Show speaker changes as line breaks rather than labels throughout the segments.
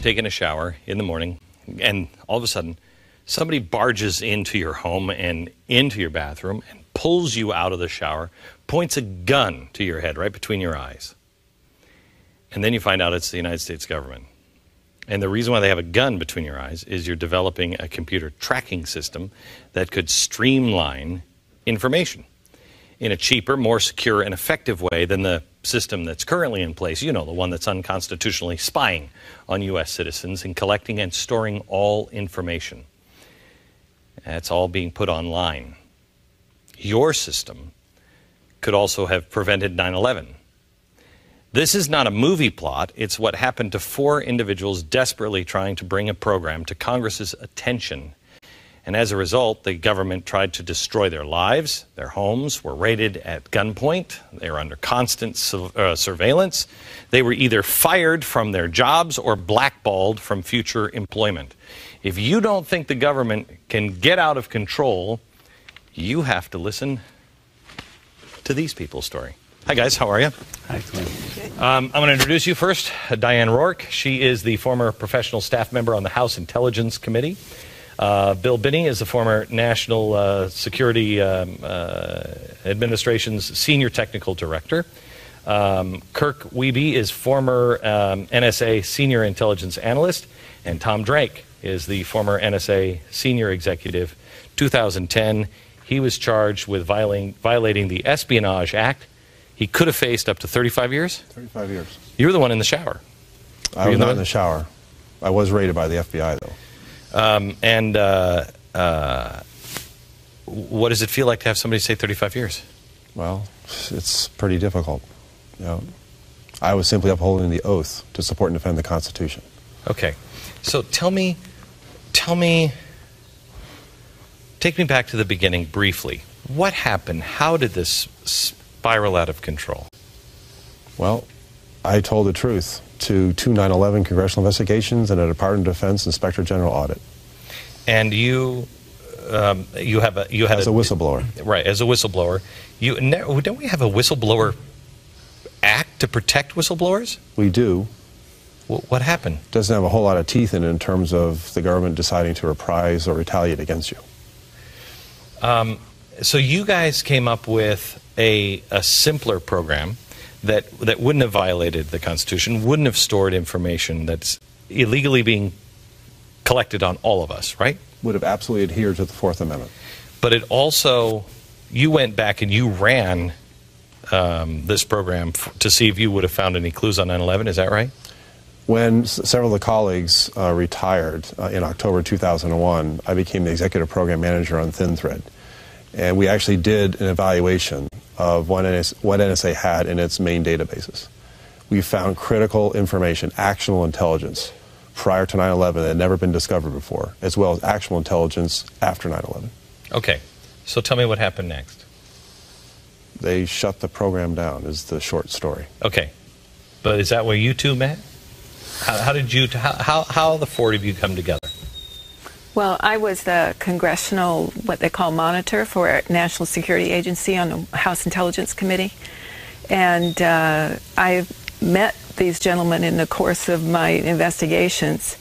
taking a shower in the morning, and all of a sudden, somebody barges into your home and into your bathroom and pulls you out of the shower, points a gun to your head right between your eyes. And then you find out it's the United States government. And the reason why they have a gun between your eyes is you're developing a computer tracking system that could streamline information in a cheaper, more secure, and effective way than the system that's currently in place. You know, the one that's unconstitutionally spying on U.S. citizens and collecting and storing all information. That's all being put online. Your system could also have prevented 9/11. This is not a movie plot. It's what happened to 4 individuals desperately trying to bring a program to Congress's attention. And as a result, the government tried to destroy their lives. Their homes were raided at gunpoint. They were under constant surveillance. They were either fired from their jobs or blackballed from future employment. If you don't think the government can get out of control, you have to listen to these people's story. Hi, guys. How are you?
Hi, Clint.
I'm going to introduce you first. Diane Rourke. She is the former professional staff member on the House Intelligence Committee. Bill Binney is the former National Security Administration's Senior Technical Director. Kirk Wiebe is former NSA Senior Intelligence Analyst. And Tom Drake is the former NSA Senior Executive. 2010, he was charged with violating the Espionage Act. He could have faced up to 35 years?
35 years.
You were the one in the shower.
I was not in the shower. I was raided by the FBI, though.
What does it feel like to have somebody say 35 years?
Well, it's pretty difficult. You know, I was simply upholding the oath to support and defend the Constitution.
Okay. So take me back to the beginning briefly. What happened? How did this spiral out of control?
Well, I told the truth to 2 9/11 congressional investigations and a Department of Defense Inspector General audit.
And you had
as a whistleblower,
right? As a whistleblower, don't we have a whistleblower act to protect whistleblowers?
We do.
What happened?
Doesn't have a whole lot of teeth in terms of the government deciding to reprise or retaliate against you.
So you guys came up with a simpler program that wouldn't have violated the Constitution, wouldn't have stored information that's illegally being collected on all of us, right?
Would have absolutely adhered to the Fourth Amendment.
But it also, you went back and you ran this program to see if you would have found any clues on 9/11, is that right?
When several of the colleagues retired in October 2001, I became the executive program manager on Thin Thread. And we actually did an evaluation of what NSA had in its main databases. We found critical information, actionable intelligence, prior to 9/11 that had never been discovered before, as well as actual intelligence after 9/11.
Okay. So tell me what happened next.
They shut the program down, is the short story.
Okay. But is that where you two met? How did you, how the 4 of you come together?
Well, I was the congressional, what they call monitor for National Security Agency on the House Intelligence Committee. And I met these gentlemen in the course of my investigations.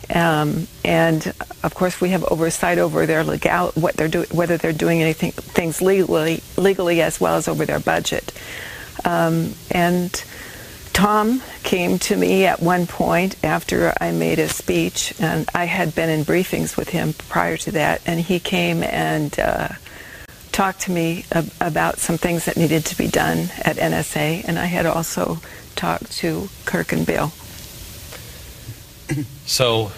And of course, we have oversight over their whether they're doing things legally as well as over their budget. And Tom came to me at one point after I made a speech, and I had been in briefings with him prior to that, and he came and talked to me about some things that needed to be done at NSA, and I had also talked to Kirk and Bill.
So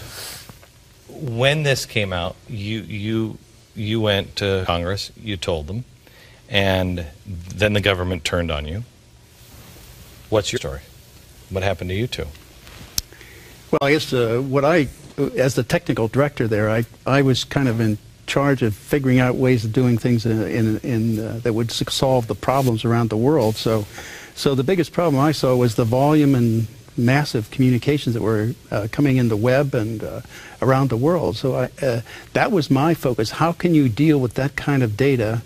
when this came out, you went to Congress, you told them, and then the government turned on you. What's your story? What happened to you two?
Well, I guess as the technical director there, I was kind of in charge of figuring out ways of doing things that would solve the problems around the world. So the biggest problem I saw was the volume and massive communications that were coming in the web and around the world. So that was my focus. How can you deal with that kind of data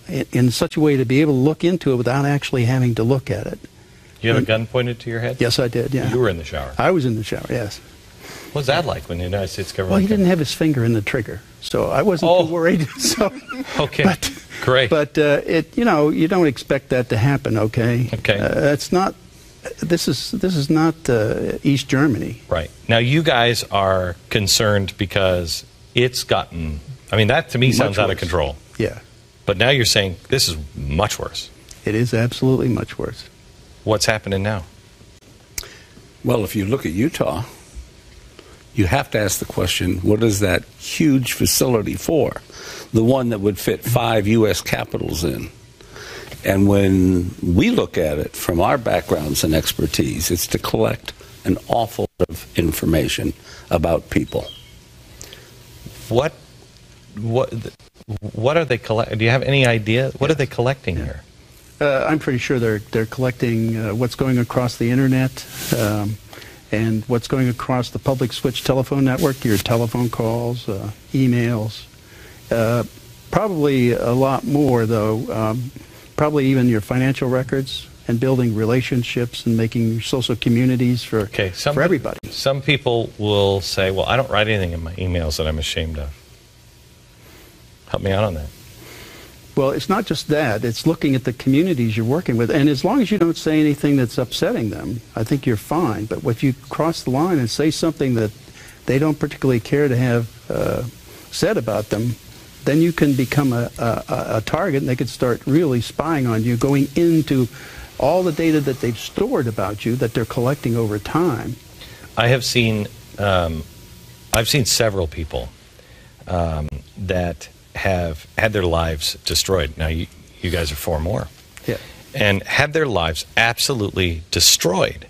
in such a way to be able to look into it without actually having to look at it?
You have a gun pointed to your head?
Yes, I did, yeah.
You were in the shower.
I was in the shower, yes.
What's that like when the United States government...
Well, he didn't have his finger in the trigger, so I wasn't too worried. So,
okay, great.
But, you know, you don't expect that to happen, okay?
Okay.
It's not... This is not East Germany.
Right. Now, you guys are concerned because it's gotten... I mean, that to me sounds out of control.
Yeah.
But now you're saying this is much worse.
It is absolutely much worse.
What's happening now?
Well, if you look at Utah, you have to ask the question, what is that huge facility for? The one that would fit 5 U.S. capitals in. And when we look at it from our backgrounds and expertise, it's to collect an awful lot of information about people.
What are they collecting? Do you have any idea? What are they collecting here?
I'm pretty sure they're collecting what's going across the internet and what's going across the public switch telephone network, your telephone calls, emails. Probably a lot more, though. Probably even your financial records and building relationships and making social communities for everybody.
Some people will say, well, I don't write anything in my emails that I'm ashamed of. Help me out on that.
Well, it's not just that. It's looking at the communities you're working with. And as long as you don't say anything that's upsetting them, I think you're fine. But if you cross the line and say something that they don't particularly care to have said about them, then you can become a target, and they could start really spying on you, going into all the data that they've stored about you that they're collecting over time.
I have seen, I've seen several people that have had their lives destroyed. Now, you guys are 4 more.
Yeah.
And had their lives absolutely destroyed.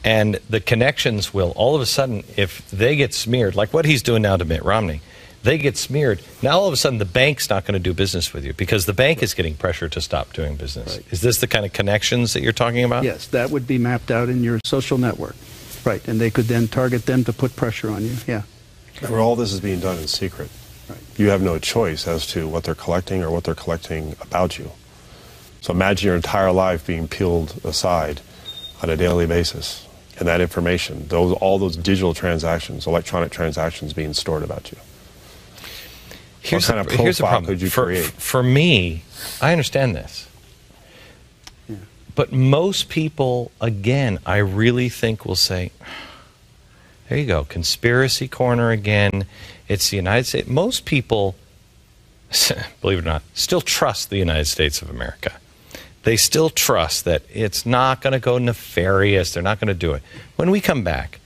And the connections will, all of a sudden, if they get smeared, like what he's doing now to Mitt Romney, they get smeared. Now, all of a sudden, the bank's not going to do business with you because the bank is getting pressure to stop doing business.
Right.
Is this the kind of connections that you're talking about?
Yes, that would be mapped out in your social network. Right, and they could then target them to put pressure on you, yeah.
Where all this is being done in secret.
Right.
You have no choice as to what they're collecting or what they're collecting about you. So imagine your entire life being peeled aside on a daily basis. And that information, all those digital transactions, electronic transactions being stored about you. What kind of profile could you create?
For me, I understand this.
Yeah.
But most people, again, I really think will say, there you go, conspiracy corner again. It's the United States. Most people, believe it or not, still trust the United States of America. They still trust that it's not going to go nefarious. They're not going to do it. When we come back,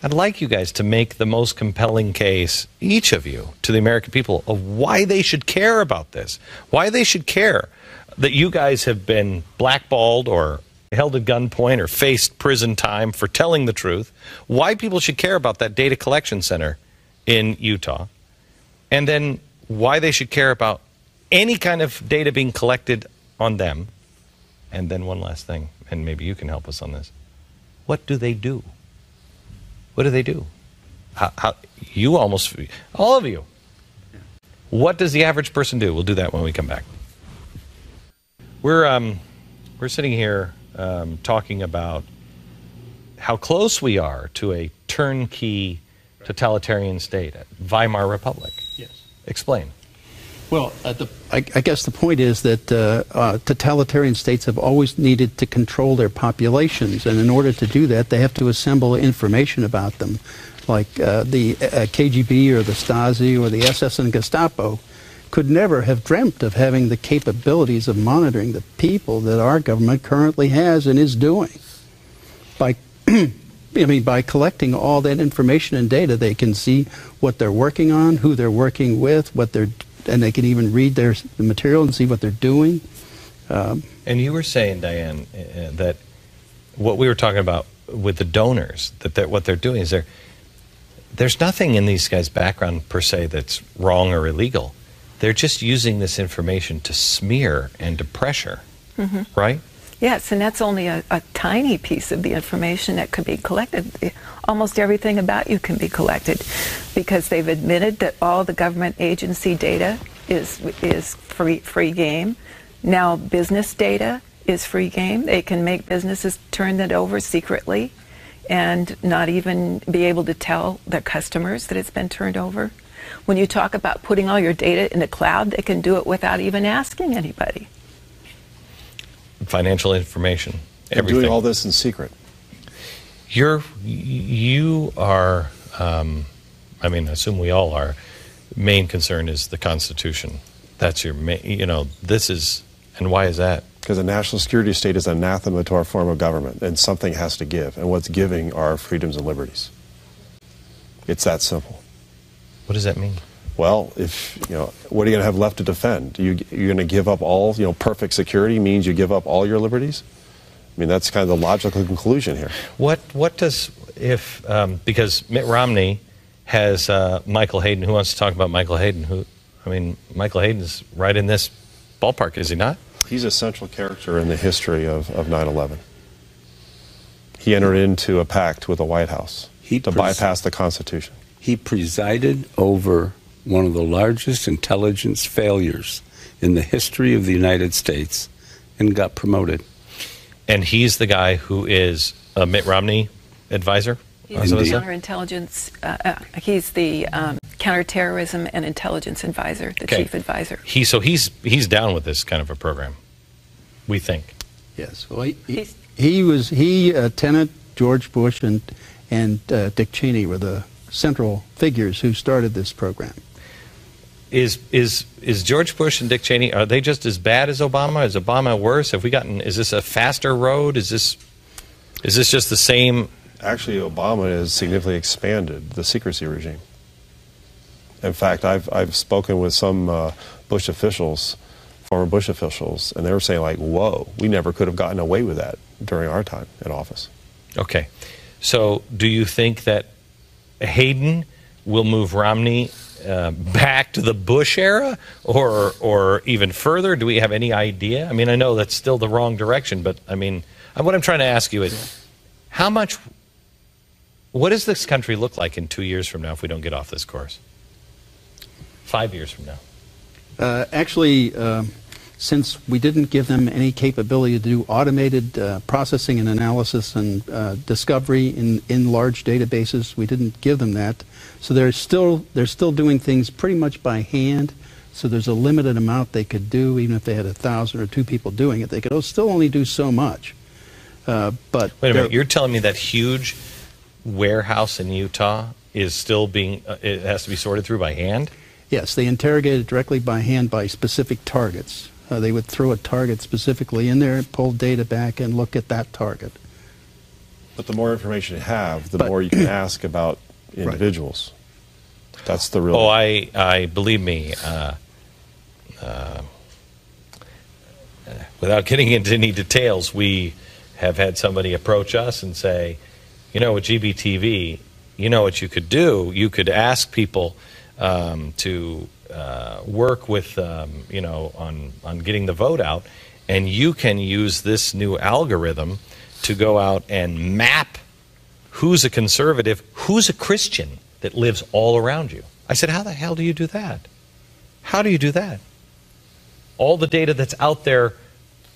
I'd like you guys to make the most compelling case, each of you, to the American people of why they should care about this. Why they should care that you guys have been blackballed or held at gunpoint or faced prison time for telling the truth. Why people should care about that data collection center in Utah. And then why they should care about any kind of data being collected on them. And then one last thing, and maybe you can help us on this. What do they do? What do they do? How you almost, all of you. What does the average person do? We'll do that when we come back. We're sitting here talking about how close we are to a turnkey totalitarian state, a Weimar Republic.
Yes.
Explain.
Well, I guess the point is that totalitarian states have always needed to control their populations, and in order to do that, they have to assemble information about them, like the KGB or the Stasi or the SS and Gestapo could never have dreamt of having the capabilities of monitoring the people that our government currently has and is doing. By by collecting all that information and data, they can see what they're working on, who they're working with, and they can even read the material and see what they're doing.
And you were saying, Diane, that what we were talking about with the donors, that what they're doing is there's nothing in these guys' background per se that's wrong or illegal. They're just using this information to smear and to pressure, right?
Yes, and that's only a tiny piece of the information that could be collected. Almost everything about you can be collected because they've admitted that all the government agency data is free game. Now business data is free game. They can make businesses turn that over secretly and not even be able to tell their customers that it's been turned over. When you talk about putting all your data in the cloud, they can do it without even asking anybody.
Financial information, everything.
Doing all this in secret.
You are, I mean, I assume we all are, main concern is the Constitution. That's your main, you know, this is, and why is that?
Because a national security state is anathema to our form of government, and something has to give, and what's giving are freedoms and liberties. It's that simple.
What does that mean?
Well, if, you know, what are you going to have left to defend? You're going to give up all, you know, perfect security means you give up all your liberties? I mean, that's kind of the logical conclusion here.
What does, if, because Mitt Romney has Michael Hayden. Who wants to talk about Michael Hayden? Michael Hayden's right in this ballpark, is he not?
He's a central character in the history of 9/11. He entered into a pact with the White House to bypass the Constitution.
He presided over one of the largest intelligence failures in the history of the United States and got promoted.
And he's the guy who is a Mitt Romney advisor?
He's the counterintelligence, he's the counterterrorism and intelligence advisor, the chief advisor.
So he's down with this kind of a program, we think.
Yes. Well, Tenet, George Bush, and Dick Cheney were the central figures who started this program.
Is George Bush and Dick Cheney, are they just as bad as Obama? Is Obama worse? Is this a faster road? Is this just the same?
Actually, Obama has significantly expanded the secrecy regime. In fact, I've spoken with some Bush officials, former Bush officials, and they were saying, like, whoa, we never could have gotten away with that during our time in office.
Okay. So do you think that Hayden will move Romney back to the Bush era or even further? Do we have any idea? I mean, I know that's still the wrong direction, but I mean, what I'm trying to ask you is what does this country look like in 2 years from now if we don't get off this course? 5 years from now?
Actually, since we didn't give them any capability to do automated processing and analysis and discovery in large databases, we didn't give them that. So they're still doing things pretty much by hand. So there's a limited amount they could do, even if they had 1,000 or 2 people doing it. They could still only do so much. But
wait a minute, you're telling me that huge warehouse in Utah is still being, it has to be sorted through by hand?
Yes, they interrogated directly by hand by specific targets. They would throw a target specifically in there, pull data back, and look at that target.
But the more information you have, the more you can ask about individuals. Right. That's the real...
Oh, I believe me, without getting into any details, we have had somebody approach us and say, you know, with GBTV, you know what you could do? You could ask people to work with, you know, on getting the vote out, and you can use this new algorithm to go out and map who's a conservative, who's a Christian that lives all around you. I said, how the hell do you do that? How do you do that? All the data that's out there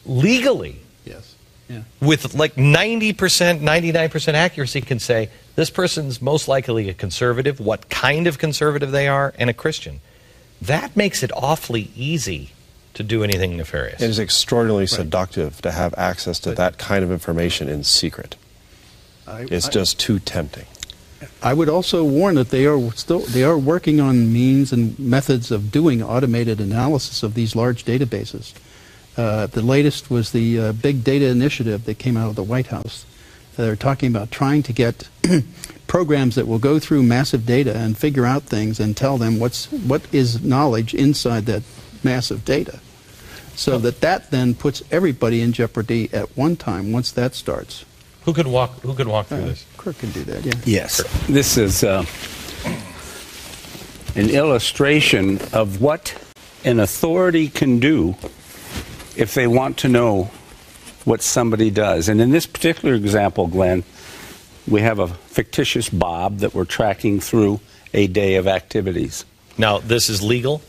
legally,
yes, yeah,
with like 90%, 99% accuracy can say, this person's most likely a conservative, what kind of conservative they are, and a Christian. That makes it awfully easy to do anything nefarious.
It is extraordinarily seductive to have access to that kind of information in secret. It's just too tempting.
I would also warn that they are working on means and methods of doing automated analysis of these large databases. The latest was the Big Data Initiative that came out of the White House. They're talking about trying to get programs that will go through massive data and figure out things and tell them what is knowledge inside that massive data. So that then puts everybody in jeopardy at one time once that starts.
Who could walk through this?
Kirk can do that, yeah.
Yes. This is an illustration of what an authority can do if they want to know what somebody does. And in this particular example, Glenn, we have a fictitious Bob that we're tracking through a day of activities.
Now, this is legal?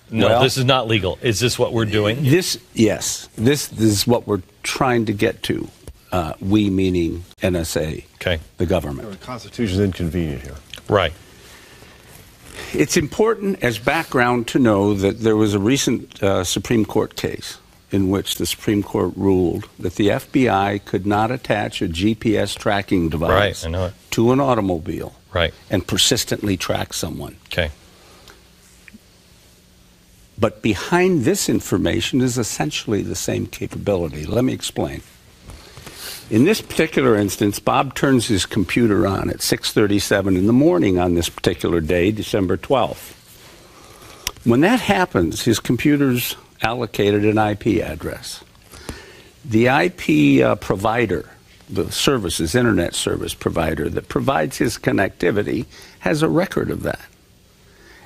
No,
well,
this is not legal. Is this what we're doing?
Yes. This is what we're trying to get to. We meaning NSA,
Okay.
the government.
The Constitution is inconvenient here.
Right.
It's important as background to know that there was a recent Supreme Court case in which the Supreme Court ruled that the FBI could not attach a GPS tracking device
Right, I know it.
to an automobile
Right.
and persistently track someone.
Okay.
But behind this information is essentially the same capability. Let me explain. In this particular instance, Bob turns his computer on at 6:37 in the morning on this particular day, December 12th. When that happens, his computer's allocated an IP address. The IP provider, the services, internet service provider that provides his connectivity, has a record of that.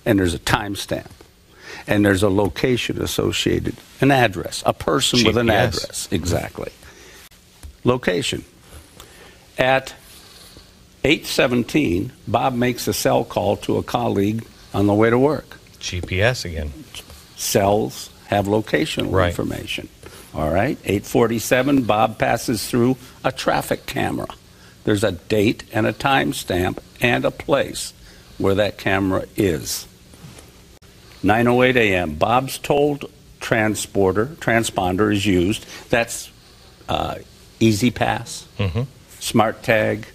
And there's a timestamp. And there's a location associated, an address, a person with an
GPS.
address. Exactly. Location. At 8:17, Bob makes a cell call to a colleague on the way to work.
GPS again.
Cells have locational
Right.
information. All right. 8:47, Bob passes through a traffic camera. There's a date and a timestamp and a place where that camera is. 9:08 a.m., Bob's toll transponder is used. That's Easy Pass, Smart Tag.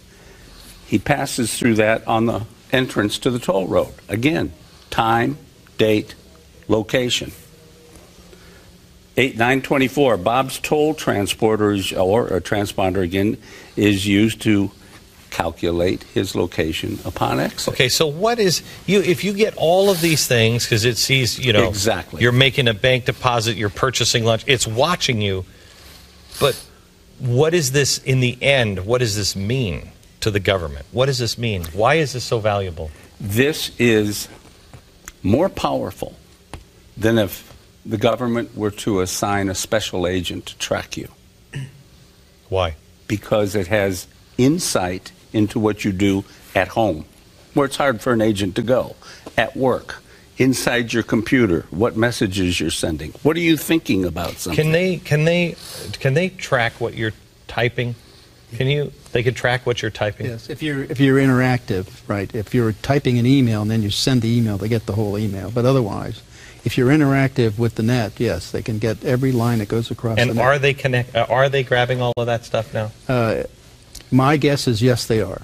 He passes through that on the entrance to the toll road. Again, time, date, location. 9:24, Bob's toll transponder again is used to calculate his location upon exit.
Okay, so what is if you get all of these things because it sees,
Exactly.
you're making a bank deposit, you're purchasing lunch, it's watching you. But what is this in the end? What does this mean to the government? What does this mean? Why is this so valuable?
This is more powerful than if the government were to assign a special agent to track you,
Why?
because it has insight into what you do at home, where it's hard for an agent to go, at work, inside your computer, what messages you're sending. What are you thinking about something?
Can they track what you're typing? They could track what you're typing?
Yes, if you're interactive, right? If you're typing an email and then you send the email, they get the whole email. But otherwise, if you're interactive with the net, yes, they can get every line that goes across the
And
net.
are they grabbing all of that stuff now?
My guess is yes, they are.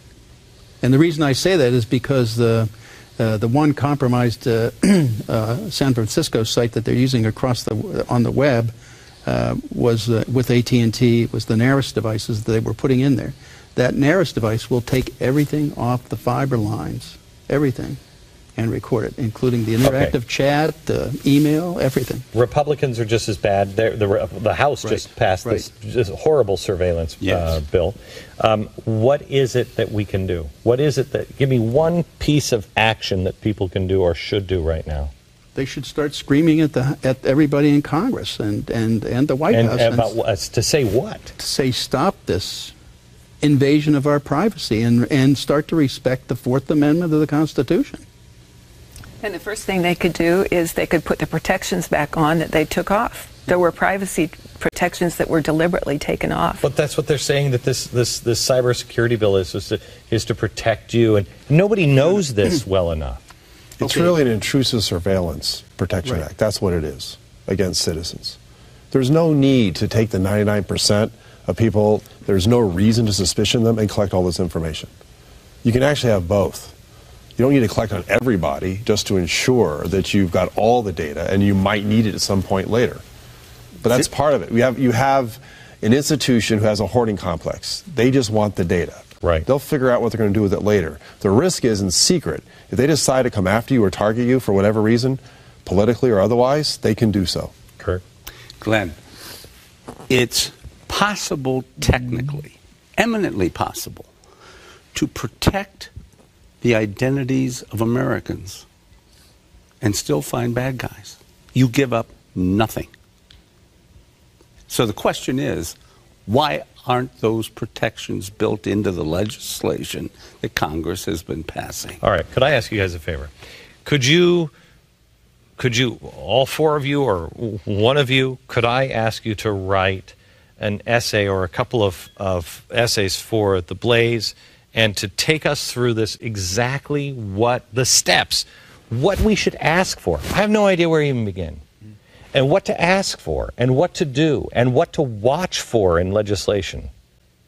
And the reason I say that is because the one compromised San Francisco site that they're using on the web was with AT&T. It was the Naris devices that they were putting in there. That Naris device will take everything off the fiber lines, everything, and record it, including the interactive chat, the email, everything.
Republicans are just as bad. The House just passed this horrible surveillance bill. What is it that we can do? What is it that? Give me one piece of action that people can do or should do right now.
They should start screaming at everybody in Congress and the White House.
About to say what?
To say stop this invasion of our privacy and start to respect the Fourth Amendment of the Constitution.
And the first thing they could do is they could put the protections back on that they took off. There were privacy protections that were deliberately taken off.
But that's what they're saying that this cybersecurity bill is to protect you, and nobody knows this well enough.
It's really an intrusive surveillance protection act. That's what it is against citizens. There's no need to take the 99% of people, there's no reason to suspicion them and collect all this information. You can actually have both. You don't need to collect on everybody just to ensure that you've got all the data and you might need it at some point later. But that's part of it. You have an institution who has a hoarding complex. They just want the data.
Right.
They'll figure out what they're going to do with it later. The risk is in secret. If they decide to come after you or target you for whatever reason, politically or otherwise, they can do so.
Kurt?
Glenn, it's possible technically, eminently possible, to protect the identities of Americans and still find bad guys. You give up nothing. So the question is, why aren't those protections built into the legislation that Congress has been passing?
All right. Could I ask you guys a favor? Could you could you, all four of you or one of you, could I ask you to write an essay or a couple of essays for The Blaze and to take us through this, exactly what the steps, what we should ask for. I have no idea where to even begin. And what to ask for, and what to do, and what to watch for in legislation.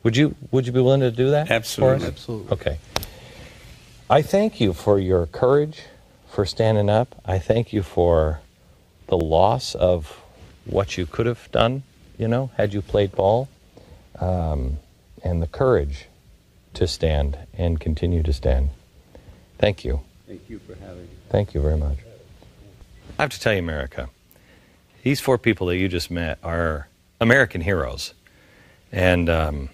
Would you be willing to do that?
Absolutely.
Absolutely.
Okay. I thank you for your courage, for standing up. I thank you for the loss of what you could have done, had you played ball, and the courage to stand and continue to stand. Thank you.
Thank you for having me.
Thank you very much. I have to tell you, America, these four people that you just met are American heroes. And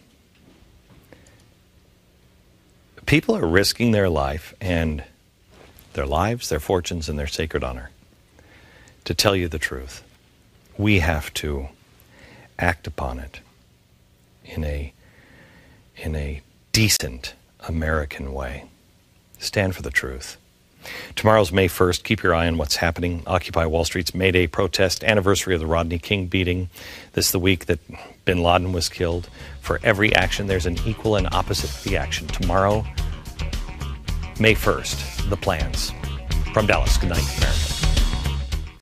people are risking their life and their lives, their fortunes, and their sacred honor to tell you the truth. We have to act upon it in a decent American way. Stand for the truth. Tomorrow's May 1st. Keep your eye on what's happening. Occupy Wall Street's May Day protest, anniversary of the Rodney King beating. This is the week that bin Laden was killed. For every action, there's an equal and opposite reaction. Tomorrow, May 1st, the plans. From Dallas, good night, America.